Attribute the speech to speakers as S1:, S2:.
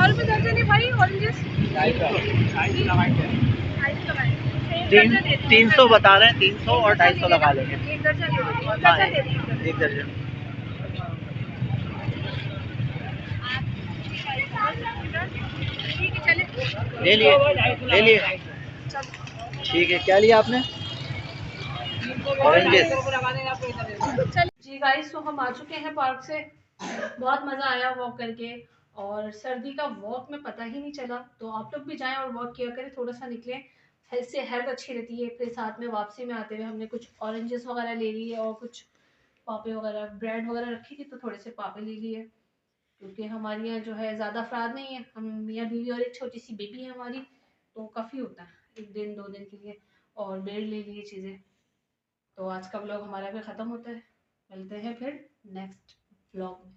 S1: रुपए दर्जन है भाई ऑरेंजेस?
S2: 300 बता रहे हैं, 300 और 250 लगा लेंगे।
S1: एक दर्जन
S2: हाँ, एक दर्जन ले लिए, ले लिए। ठीक है, क्या लिया आपने? ऑरेंजेस।
S1: जी गाइस, तो हम आ चुके हैं पार्क से। बहुत मज़ा आया वॉक करके, और सर्दी का वॉक में पता ही नहीं चला। तो आप लोग भी जाएं और वॉक किया करें, थोड़ा सा निकलें, इससे हेल्थ अच्छी रहती है। फिर साथ में वापसी में आते हुए हमने कुछ ऑरेंजेस वगैरह ले लिए और कुछ पापे वगैरह, ब्रेड वगैरह रखी थी तो थोड़े से पापे ले लिए, क्योंकि हमारे यहाँ जो है ज़्यादा अफराद नहीं है, हम मियाँ बीवी और एक छोटी सी बेबी है हमारी, तो काफ़ी होता है एक दिन 2 दिन के लिए। और ब्रेड ले लिए चीज़ें। तो आज का व्लॉग हमारा भी ख़त्म होता है, मिलते हैं फिर नेक्स्ट व्लॉग में।